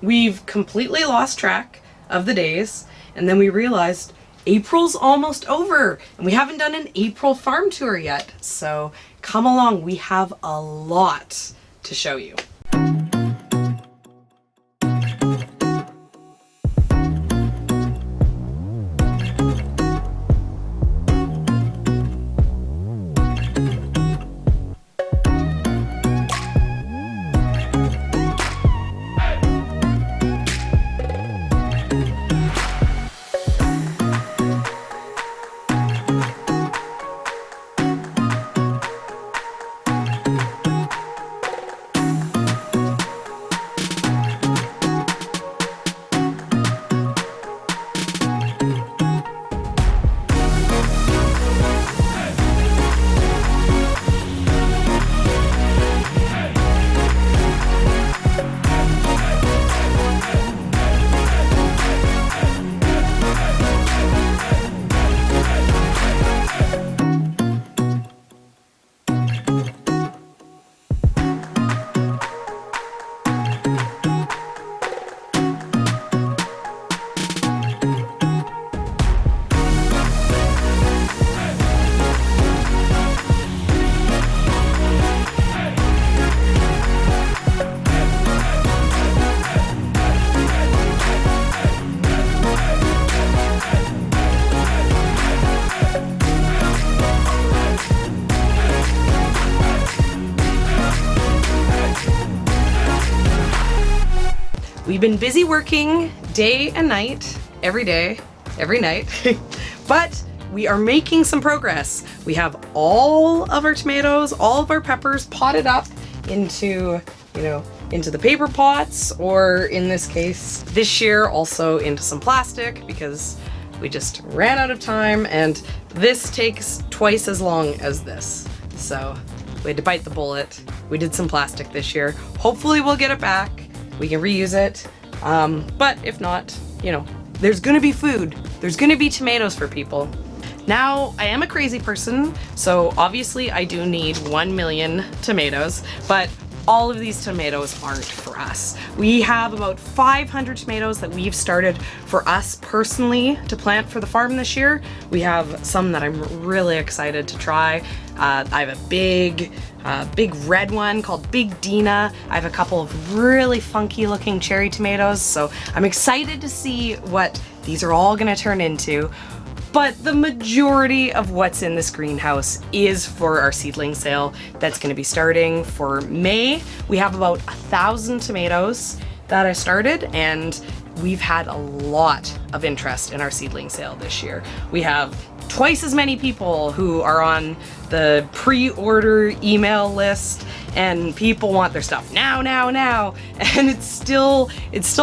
we've completely lost track of the days, and then we realized April's almost over and we haven't done an April farm tour yet. So come along, we have a lot to show you. We've been busy working day and night, every day, every night, but we are making some progress. We have all of our tomatoes, all of our peppers potted up into, into the paper pots, or in this case, this year also into some plastic because we just ran out of time, and this takes twice as long as this. So we had to bite the bullet. We did some plastic this year. Hopefully we'll get it back. We can reuse it, but if not, there's gonna be food. There's gonna be tomatoes for people. Now, I am a crazy person, so obviously I do need 1 million tomatoes, but all of these tomatoes aren't for us. We have about 500 tomatoes that we've started for us personally to plant for the farm this year. We have some that I'm really excited to try. I have a big red one called Big Dina. I have a couple of really funky looking cherry tomatoes, so I'm excited to see what these are all gonna turn into. But the majority of what's in this greenhouse is for our seedling sale that's gonna be starting for May. We have about 1,000 tomatoes that I started, and we've had a lot of interest in our seedling sale this year. We have twice as many people who are on the pre-order email list, and people want their stuff now, and it's still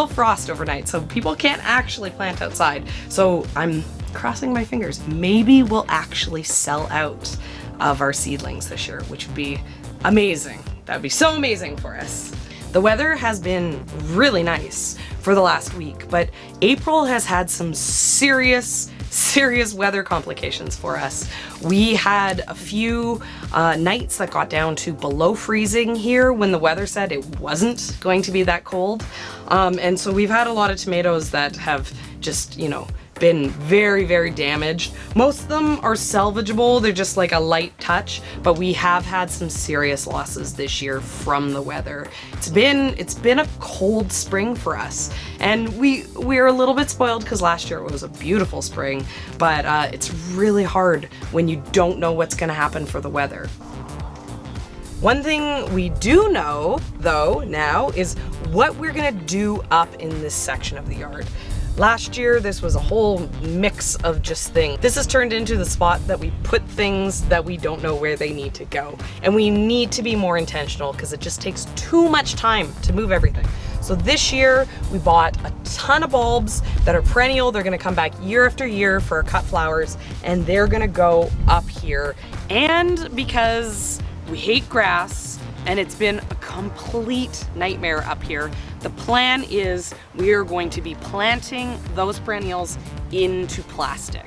frost overnight, so people can't actually plant outside. So I'm crossing my fingers. Maybe we'll actually sell out of our seedlings this year, which would be amazing. That would be so amazing for us. The weather has been really nice for the last week, but April has had some serious weather complications for us. We had a few nights that got down to below freezing here when the weather said it wasn't going to be that cold. And so we've had a lot of tomatoes that have just, been very damaged. Most of them are salvageable. They're just like a light touch, but we have had some serious losses this year from the weather. It's been a cold spring for us, and we're a little bit spoiled because last year it was a beautiful spring, but it's really hard when you don't know what's gonna happen for the weather. One thing we do know though now is what we're gonna do up in this section of the yard. Last year, this was a whole mix of just things. This has turned into the spot that we put things that we don't know where they need to go. And we need to be more intentional because it just takes too much time to move everything. So this year, we bought a ton of bulbs that are perennial. They're gonna come back year after year for our cut flowers, and they're gonna go up here. And because we hate grass, and it's been a complete nightmare up here, the plan is we are going to be planting those perennials into plastic.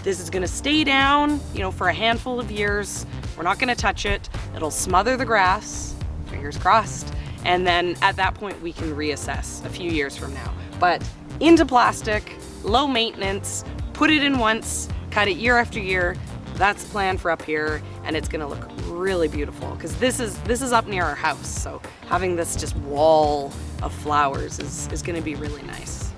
This is gonna stay down, for a handful of years. We're not gonna touch it. It'll smother the grass, fingers crossed, and then at that point we can reassess a few years from now. But into plastic, low maintenance, put it in once, cut it year after year. That's the plan for up here, and it's gonna look really beautiful because this is up near our house, so having this just wall of flowers is gonna be really nice.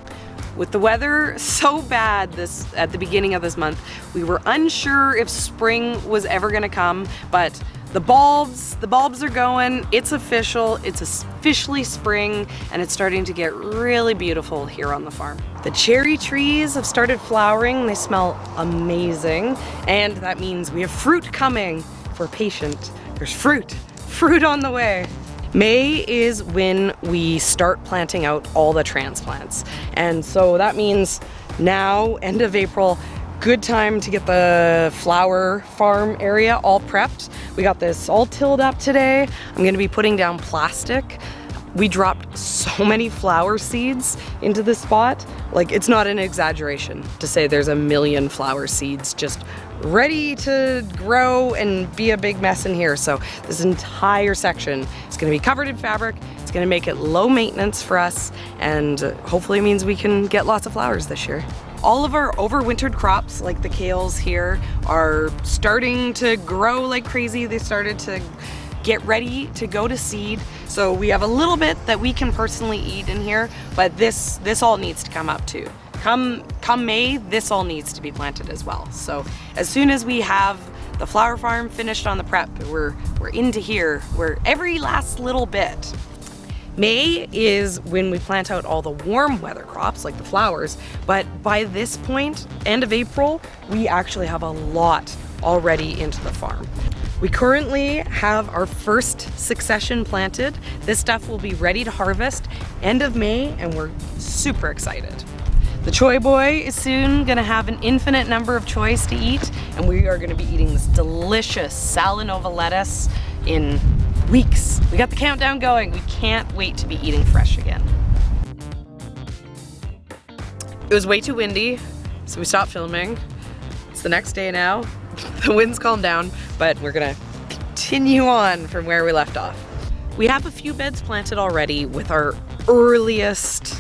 With the weather so bad at the beginning of this month, we were unsure if spring was ever gonna come, but the bulbs are going, it's officially spring, and it's starting to get really beautiful here on the farm. The cherry trees have started flowering, they smell amazing, and that means we have fruit coming. If we're patient, there's fruit on the way. May is when we start planting out all the transplants, and so that means now, end of April, good time to get the flower farm area all prepped. We got this all tilled up today. I'm gonna be putting down plastic. We dropped so many flower seeds into this spot. Like, it's not an exaggeration to say there's 1 million flower seeds just ready to grow and be a big mess in here. So this entire section is gonna be covered in fabric. It's gonna make it low maintenance for us, and hopefully it means we can get lots of flowers this year. All of our overwintered crops, like the kales here, are starting to grow like crazy. They started to get ready to go to seed. So we have a little bit that we can personally eat in here, but this all needs to come up too. Come May, this all needs to be planted as well. So as soon as we have the flower farm finished on the prep, we're into here. We're every last little bit. May is when we plant out all the warm weather crops, like the flowers, but by this point, end of April, we actually have a lot already into the farm. We currently have our first succession planted. This stuff will be ready to harvest end of May, and we're super excited. The choy boy is soon gonna have an infinite number of choys to eat, and we are gonna be eating this delicious Salanova lettuce in weeks. We got the countdown going. We can't wait to be eating fresh again. It was way too windy, so we stopped filming. It's the next day now. The wind's calmed down, but we're gonna continue on from where we left off. We have a few beds planted already with our earliest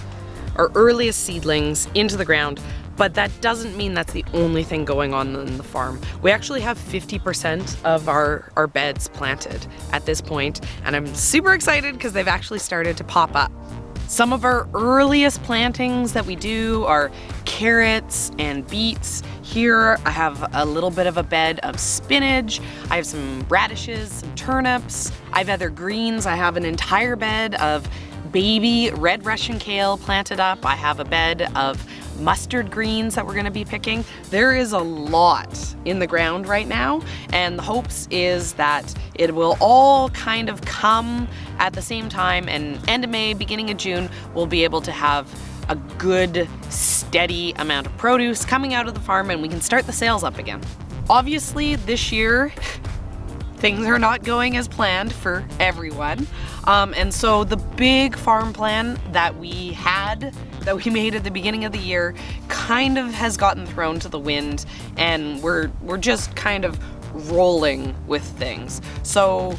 seedlings into the ground, but that doesn't mean that's the only thing going on in the farm. We actually have 50% of our beds planted at this point, and I'm super excited because they've actually started to pop up. Some of our earliest plantings that we do are carrots and beets. Here I have a little bit of a bed of spinach. I have some radishes, some turnips. I have other greens. I have an entire bed of baby red Russian kale planted up. I have a bed of mustard greens that we're gonna be picking. There is a lot in the ground right now, and the hopes is that it will all kind of come at the same time, and end of May, beginning of June, we'll be able to have a good, steady amount of produce coming out of the farm, and we can start the sales up again. Obviously, this year, things are not going as planned for everyone. And so the big farm plan that we made at the beginning of the year kind of has gotten thrown to the wind, and we're just kind of rolling with things. So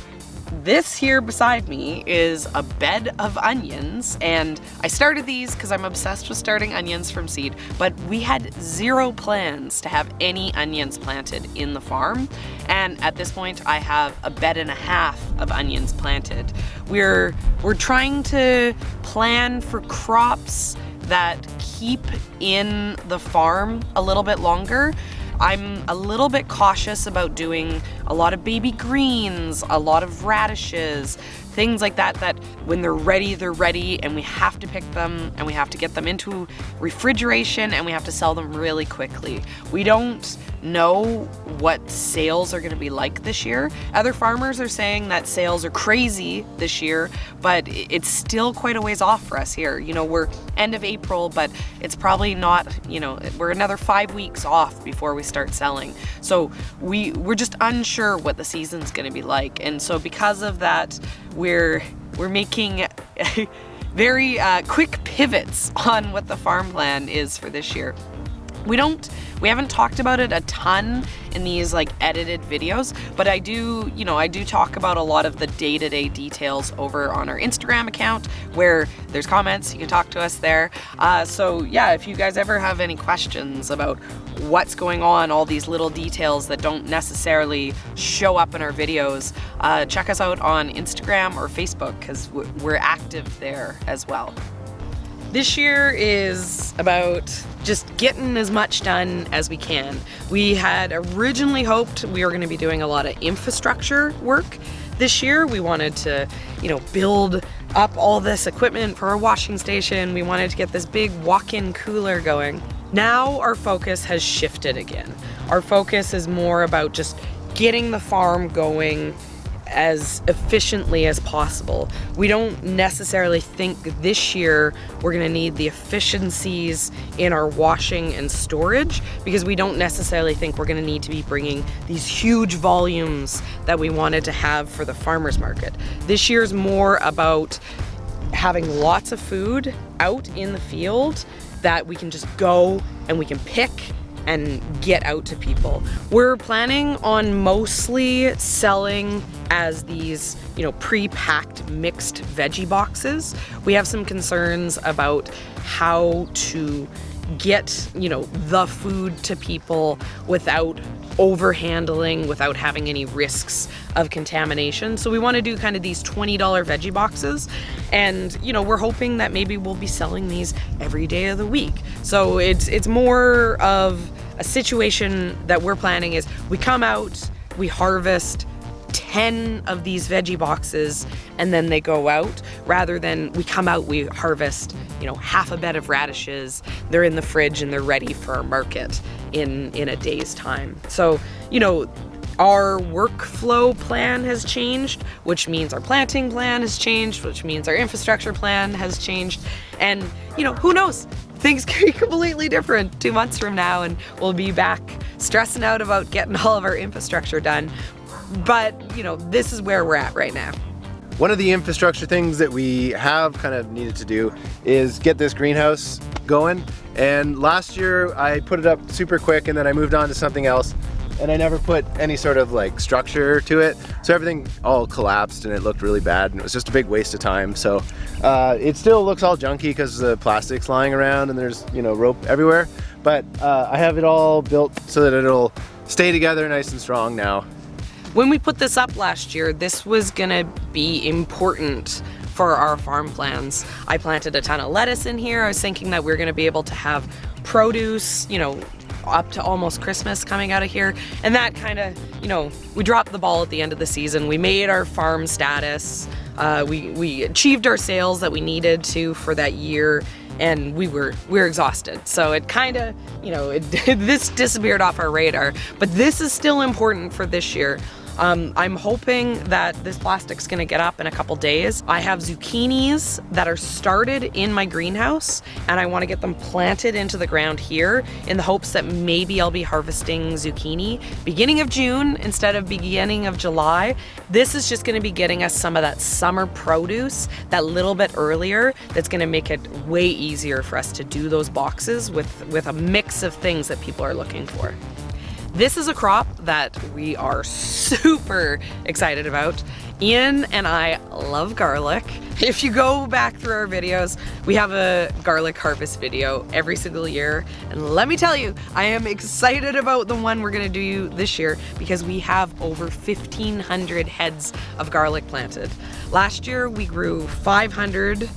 this here beside me is a bed of onions, and I started these because I'm obsessed with starting onions from seed, but we had zero plans to have any onions planted in the farm, and at this point I have a bed and a half of onions planted. We're trying to plan for crops that keep in the farm a little bit longer. I'm a little bit cautious about doing a lot of baby greens, a lot of radishes, things like that, that when they're ready, and we have to pick them, and we have to get them into refrigeration, and we have to sell them really quickly. We don't know what sales are gonna be like this year. Other farmers are saying that sales are crazy this year, but it's still quite a ways off for us here. You know, we're end of April, but it's probably not, you know, we're another 5 weeks off before we start selling. So we're just unsure what the season's gonna be like. And so because of that, we're making very quick pivots on what the farm plan is for this year. We haven't talked about it a ton in these like edited videos, but I do talk about a lot of the day-to-day details over on our Instagram account where there's comments, you can talk to us there. So yeah, if you guys ever have any questions about what's going on, all these little details that don't necessarily show up in our videos, check us out on Instagram or Facebook because we're active there as well. This year is about just getting as much done as we can. We had originally hoped we were going to be doing a lot of infrastructure work this year. We wanted to, build up all this equipment for our washing station. We wanted to get this big walk-in cooler going. Now our focus has shifted again. Our focus is more about just getting the farm going as efficiently as possible. We don't necessarily think this year we're gonna need the efficiencies in our washing and storage because we don't necessarily think we're gonna need to be bringing these huge volumes that we wanted to have for the farmer's market. This year's more about having lots of food out in the field that we can just go and we can pick and get out to people. We're planning on mostly selling as these, pre-packed mixed veggie boxes. We have some concerns about how to get, the food to people without overhandling, without having any risks of contamination. So we want to do kind of these $20 veggie boxes. And, we're hoping that maybe we'll be selling these every day of the week. So it's more of a situation that we're planning is we come out, we harvest 10 of these veggie boxes and then they go out, rather than we come out, we harvest, half a bed of radishes, they're in the fridge and they're ready for our market in a day's time. So, our workflow plan has changed, which means our planting plan has changed, which means our infrastructure plan has changed. And, who knows? Things can be completely different 2 months from now and we'll be back stressing out about getting all of our infrastructure done. But, this is where we're at right now. One of the infrastructure things that we have kind of needed to do is get this greenhouse going. And last year I put it up super quick and then I moved on to something else. And I never put any sort of like structure to it. So everything all collapsed and it looked really bad and it was just a big waste of time. So it still looks all junky because the plastic's lying around and there's, rope everywhere. But I have it all built so that it'll stay together nice and strong now. When we put this up last year, this was gonna be important for our farm plans. I planted a ton of lettuce in here. I was thinking that we were gonna be able to have produce, up to almost Christmas coming out of here. And that kind of, we dropped the ball at the end of the season. We made our farm status. We achieved our sales that we needed to for that year, and we're exhausted. So it kind of, this disappeared off our radar, but this is still important for this year. I'm hoping that this plastic's gonna get up in a couple days. I have zucchinis that are started in my greenhouse and I wanna get them planted into the ground here in the hopes that maybe I'll be harvesting zucchini beginning of June instead of beginning of July. This is just gonna be getting us some of that summer produce that little bit earlier. That's gonna make it way easier for us to do those boxes with a mix of things that people are looking for. This is a crop that we are super excited about. Ian and I love garlic. If you go back through our videos, we have a garlic harvest video every single year. And let me tell you, I am excited about the one we're gonna do this year because we have over 1,500 heads of garlic planted. Last year, we grew 500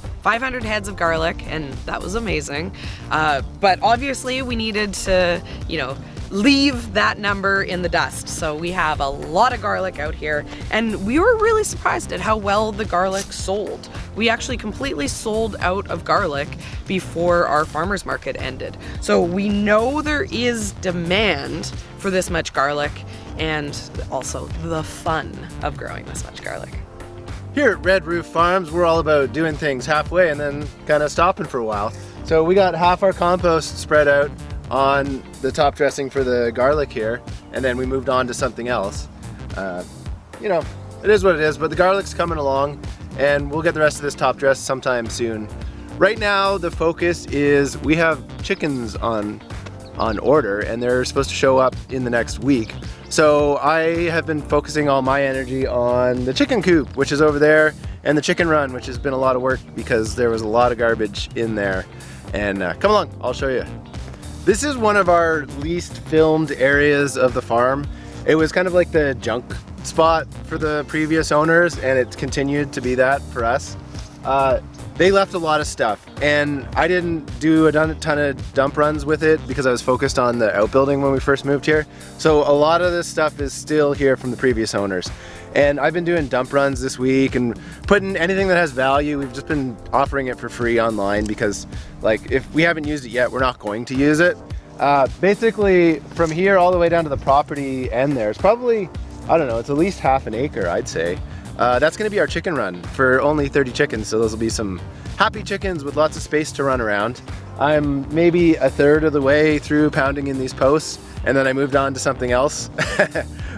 heads of garlic, and that was amazing. But obviously, we needed to, leave that number in the dust. So we have a lot of garlic out here, and we were really surprised at how well the garlic sold. We actually completely sold out of garlic before our farmer's market ended. So we know there is demand for this much garlic and also the fun of growing this much garlic. Here at Red Roof Farms, we're all about doing things halfway and then kind of stopping for a while. So we got half our compost spread out on the top dressing for the garlic here, and then we moved on to something else. It is what it is, but the garlic's coming along and we'll get the rest of this top dress sometime soon. Right now, the focus is we have chickens on on order, and they're supposed to show up in the next week. So I have been focusing all my energy on the chicken coop, which is over there, and the chicken run, which has been a lot of work because there was a lot of garbage in there. And come along, I'll show you. This is one of our least filmed areas of the farm. It was kind of like the junk spot for the previous owners, and it's continued to be that for us. They left a lot of stuff, and I didn't do a ton of dump runs with it because I was focused on the outbuilding when we first moved here. So a lot of this stuff is still here from the previous owners. And I've been doing dump runs this week and putting anything that has value. We've just been offering it for free online because, like, if we haven't used it yet, we're not going to use it. Basically, from here all the way down to the property end there, it's probably, I don't know, it's at least half an acre, I'd say. That's gonna be our chicken run for only 30 chickens, so those will be some happy chickens with lots of space to run around. I'm maybe a third of the way through pounding in these posts, and then I moved on to something else.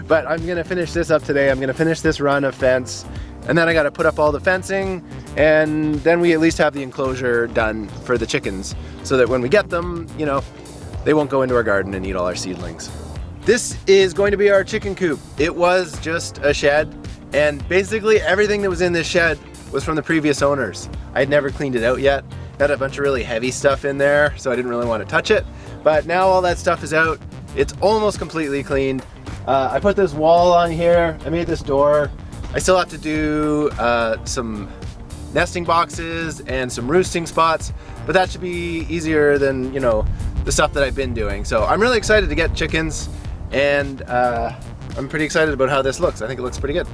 But I'm gonna finish this up today. I'm gonna finish this run of fence, and then I gotta put up all the fencing, and then we at least have the enclosure done for the chickens, so that when we get them, you know, they won't go into our garden and eat all our seedlings. This is going to be our chicken coop. It was just a shed, and basically everything that was in this shed was from the previous owners. I had never cleaned it out yet. Had a bunch of really heavy stuff in there, so I didn't really want to touch it. But now all that stuff is out. It's almost completely cleaned. I put this wall on here. I made this door. I still have to do some nesting boxes and some roosting spots, but that should be easier than, you know, the stuff that I've been doing. So I'm really excited to get chickens, and I'm pretty excited about how this looks. I think it looks pretty good.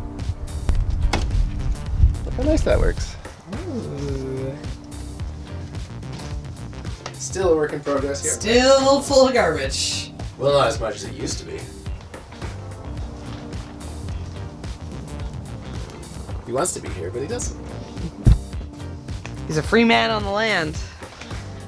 Look how nice that works. Ooh. Still a work in progress here. Still full of garbage. Well, not as much as it used to be. He wants to be here, but he doesn't. He's a free man on the land.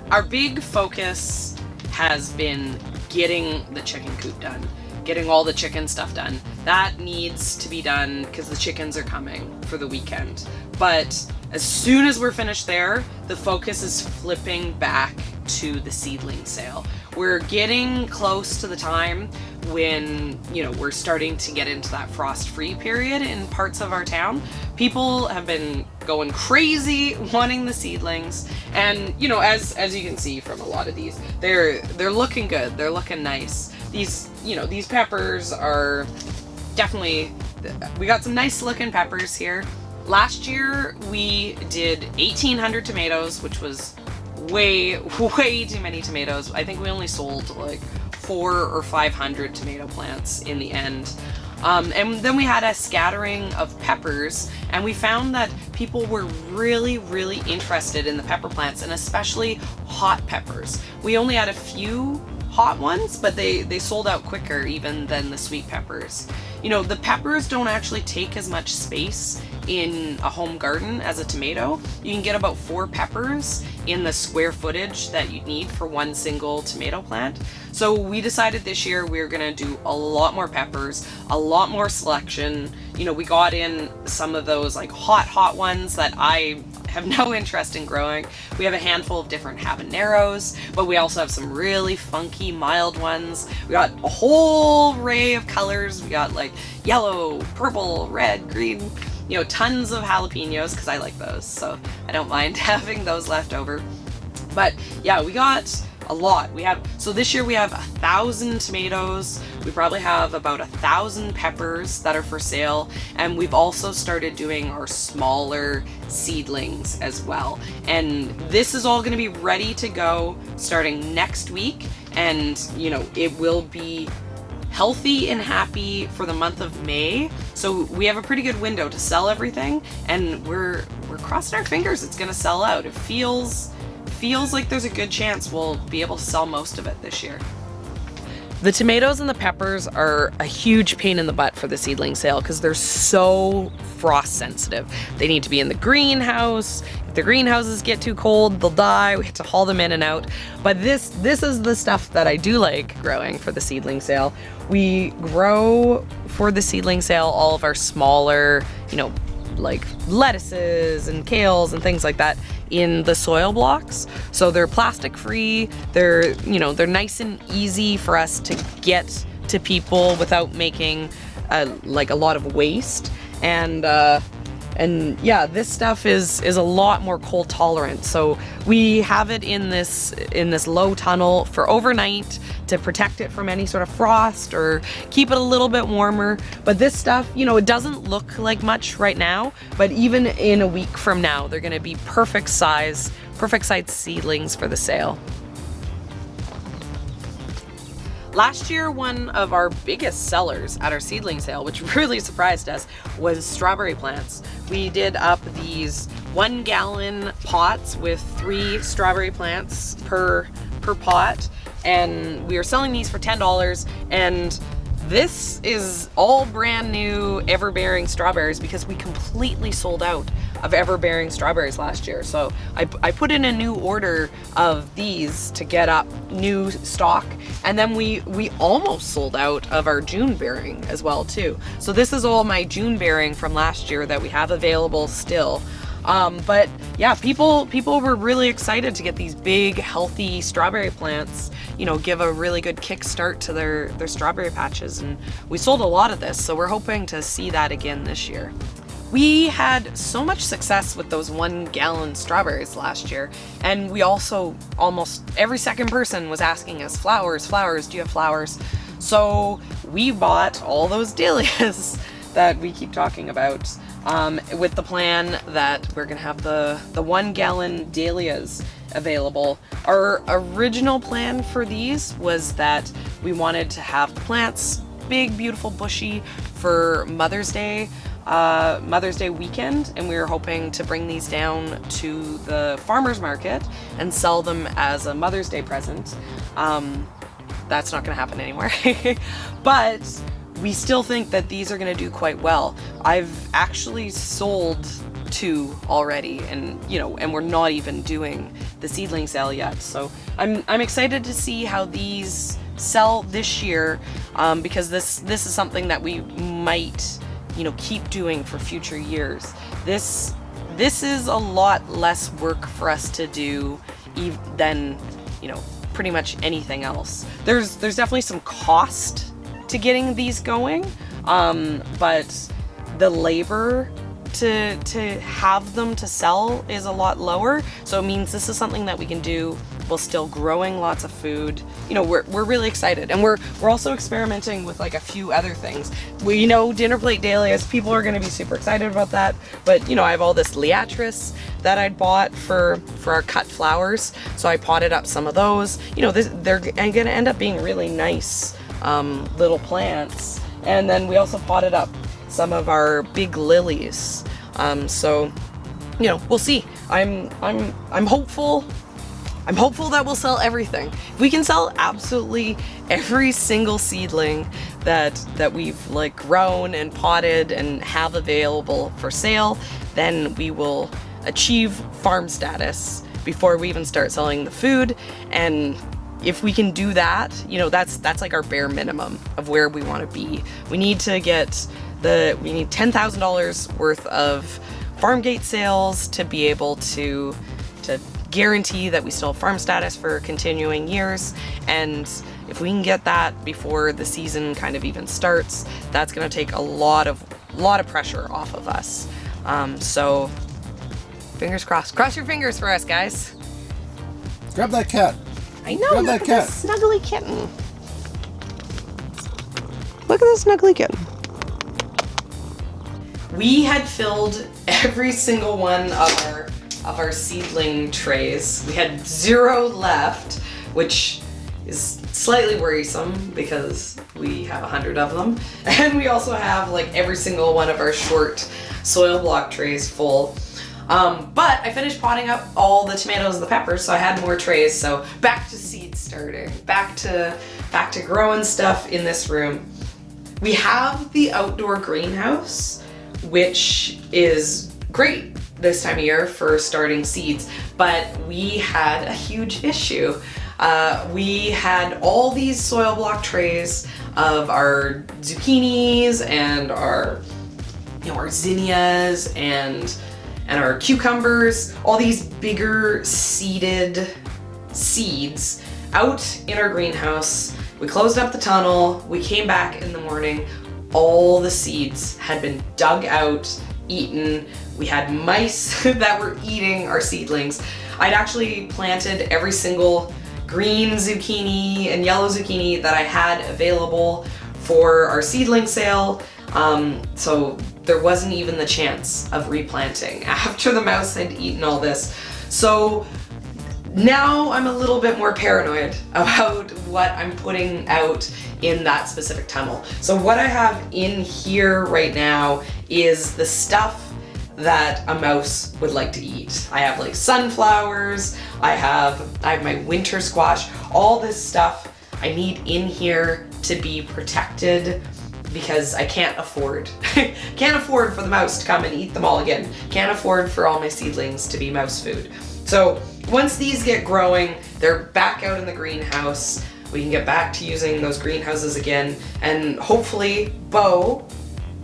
Our big focus has been getting the chicken coop done, getting all the chicken stuff done. That needs to be done because the chickens are coming for the weekend. But as soon as we're finished there, the focus is flipping back to the seedling sale. We're getting close to the time when, you know, we're starting to get into that frost-free period in parts of our town. People have been going crazy wanting the seedlings, and you know, as you can see from a lot of these, they're looking good. They're looking nice. These, you know, these peppers are definitely, we got some nice looking peppers here. Last year we did 1,800 tomatoes, which was way too many tomatoes. I think we only sold like 400 or 500 tomato plants in the end. And then we had a scattering of peppers, and we found that people were really interested in the pepper plants, and especially hot peppers. We only had a few hot ones, but they sold out quicker even than the sweet peppers. You know, the peppers don't actually take as much space in a home garden as a tomato. You can get about 4 peppers in the square footage that you need for one single tomato plant. So we decided this year we were gonna do a lot more peppers, a lot more selection. You know, we got in some of those like hot ones that I have no interest in growing. We have a handful of different habaneros, but we also have some really funky mild ones. We got a whole array of colors. We got like yellow, purple, red, green, you know, tons of jalapenos because I like those, so I don't mind having those left over. But yeah, we got a lot. So this year we have 1,000 tomatoes. We probably have about 1,000 peppers that are for sale, and we've also started doing our smaller seedlings as well. And this is all going to be ready to go starting next week, and you know, it will be healthy and happy for the month of May. So we have a pretty good window to sell everything, and we're crossing our fingers it's gonna sell out. It feels like there's a good chance we'll be able to sell most of it this year. The tomatoes and the peppers are a huge pain in the butt for the seedling sale because they're so frost sensitive. They need to be in the greenhouse. If the greenhouses get too cold, they'll die. We have to haul them in and out. But this is the stuff that I do like growing for the seedling sale. We grow for the seedling sale all of our smaller, you know, like lettuces and kales and things like that in the soil blocks. So they're plastic free. They're, you know, they're nice and easy for us to get to people without making like a lot of waste. And yeah, this stuff is a lot more cold tolerant. So we have it in this low tunnel for overnight to protect it from any sort of frost or keep it a little bit warmer. But this stuff, you know, it doesn't look like much right now, but even in a week from now, they're gonna be perfect size seedlings for the sale. Last year, one of our biggest sellers at our seedling sale, which really surprised us, was strawberry plants. We did up these 1 gallon pots with 3 strawberry plants per pot, and we were selling these for $10. And this is all brand new ever-bearing strawberries because we completely sold out of ever-bearing strawberries last year. So I put in a new order of these to get up new stock, and then we almost sold out of our June bearing as well too. So this is all my June bearing from last year that we have available still. But yeah, people were really excited to get these big, healthy strawberry plants, you know, give a really good kickstart to their strawberry patches. And we sold a lot of this, so we're hoping to see that again this year. We had so much success with those 1 gallon strawberries last year, and we also, almost every second person was asking us, flowers, do you have flowers? So we bought all those dahlias that we keep talking about, with the plan that we're gonna have the 1 gallon dahlias available. Our original plan for these was that we wanted to have the plants big, beautiful, bushy for Mother's Day weekend, and we were hoping to bring these down to the farmer's market and sell them as a Mother's Day present. That's not gonna happen anymore. But we still think that these are gonna do quite well. I've actually sold 2 already, and you know, and we're not even doing the seedling sale yet. So I'm excited to see how these sell this year, because this is something that we might, you know, keep doing for future years. This is a lot less work for us to do than, you know, pretty much anything else. There's definitely some cost to getting these going, but the labor to have them to sell is a lot lower. So it means this is something that we can do while still growing lots of food. You know, we're really excited, and we're also experimenting with like a few other things. We know dinner plate dahlias, people are going to be super excited about that. But you know, I have all this liatris that I'd bought for our cut flowers, so I potted up some of those. You know, they're going to end up being really nice little plants. And then we also potted up some of our big lilies. So, you know, we'll see. I'm hopeful. I'm hopeful that we'll sell everything. If we can sell absolutely every single seedling that we've like grown and potted and have available for sale, then we will achieve farm status before we even start selling the food. And if we can do that, you know, that's like our bare minimum of where we want to be. We need to get we need $10,000 worth of farm gate sales to be able to guarantee that we still have farm status for continuing years. And if we can get that before the season kind of even starts, that's going to take a lot of pressure off of us. So fingers crossed. Cross your fingers for us, guys. Grab that cat. I know. Grab that cat. This snuggly kitten. Look at this snuggly kitten. We had filled every single one of our seedling trays. We had 0 left, which is slightly worrisome because we have 100 of them. And we also have like every single one of our short soil block trays full. But I finished potting up all the tomatoes and the peppers, so I had more trays. So back to seed starting, back to growing stuff in this room. We have the outdoor greenhouse, which is great this time of year for starting seeds, but we had a huge issue. We had all these soil block trays of our zucchinis and our our zinnias and our cucumbers, all these bigger seeded seeds out in our greenhouse. We closed up the tunnel, we came back in the morning, all the seeds had been dug out, eaten. We had mice that were eating our seedlings. I'd actually planted every single green zucchini and yellow zucchini that I had available for our seedling sale. So there wasn't even the chance of replanting after the mouse had eaten all this. So now I'm a little bit more paranoid about what I'm putting out in that specific tunnel. So what I have in here right now is the stuff that a mouse would like to eat. I have like sunflowers, I have my winter squash, all this stuff I need in here to be protected because I can't afford for the mouse to come and eat them all again. Can't afford for all my seedlings to be mouse food. So once these get growing, they're back out in the greenhouse. We can get back to using those greenhouses again, and hopefully Bo,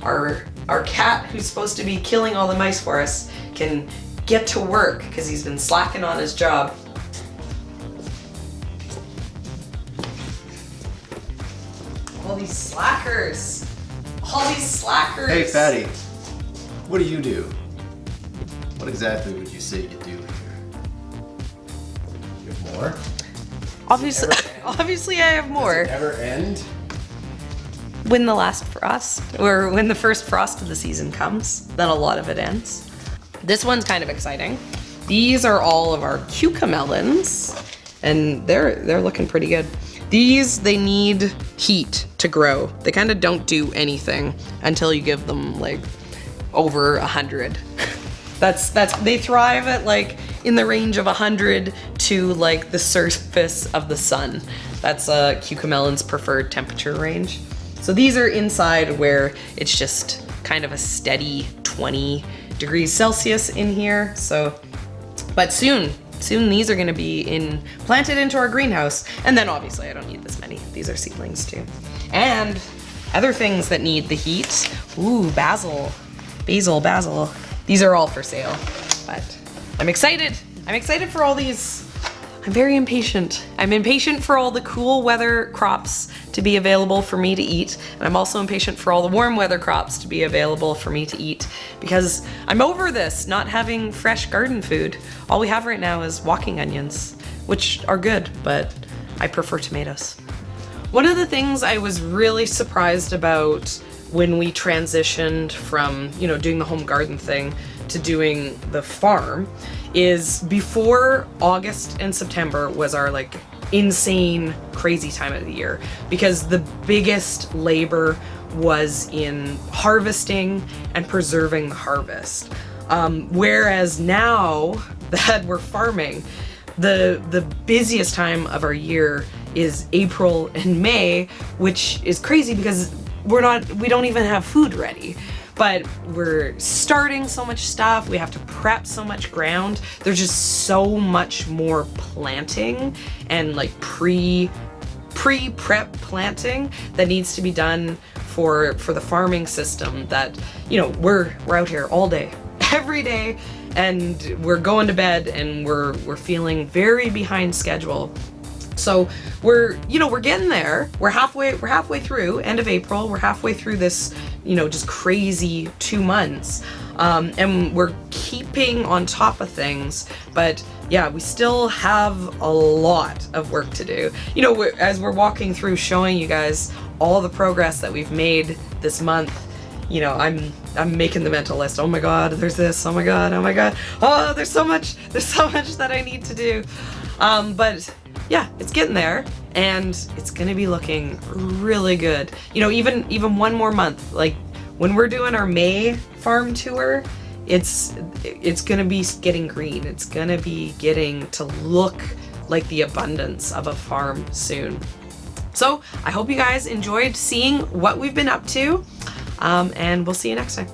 our cat who's supposed to be killing all the mice for us, can get to work because he's been slacking on his job. All these slackers. All these slackers. Hey, Fatty, what do you do? What exactly would you say you do here? You have more? Obviously I have more. Does it ever end? When the last frost, or when the first frost of the season comes, then a lot of it ends. This one's kind of exciting. These are all of our cucamelons, and they're looking pretty good. These, they need heat to grow. They kind of don't do anything until you give them like over 100. They thrive at like in the range of 100 to like the surface of the sun. That's a cucamelon's preferred temperature range. So these are inside where it's just kind of a steady 20 degrees Celsius in here. So, but soon these are gonna be planted into our greenhouse. And then obviously I don't need this many. These are seedlings too. And other things that need the heat. Ooh, basil. These are all for sale, but I'm excited. I'm excited for all these. I'm very impatient. I'm impatient for all the cool weather crops to be available for me to eat. And I'm also impatient for all the warm weather crops to be available for me to eat, because I'm over this not having fresh garden food. All we have right now is walking onions, which are good, but I prefer tomatoes. One of the things I was really surprised about when we transitioned from, doing the home garden thing to doing the farm is before August and September was our like insane crazy time of the year, because the biggest labor was in harvesting and preserving the harvest. Whereas now that we're farming, the busiest time of our year is April and May, which is crazy because we don't even have food ready. But we're starting so much stuff, we have to prep so much ground. There's just so much more planting and like pre-prep planting that needs to be done for the farming system that, we're out here all day, every day, and we're going to bed and we're feeling very behind schedule. So we're getting there. We're halfway through, end of April. We're halfway through this, just crazy 2 months. And we're keeping on top of things, but yeah, we still have a lot of work to do. As we're walking through showing you guys all the progress that we've made this month, I'm making the mental list. Oh my God, there's this. Oh my God. Oh, there's so much that I need to do. But yeah, it's getting there, and it's gonna be looking really good. Even one more month, like when we're doing our May farm tour, it's gonna be getting green. It's gonna be getting to look like the abundance of a farm soon. So I hope you guys enjoyed seeing what we've been up to, and we'll see you next time.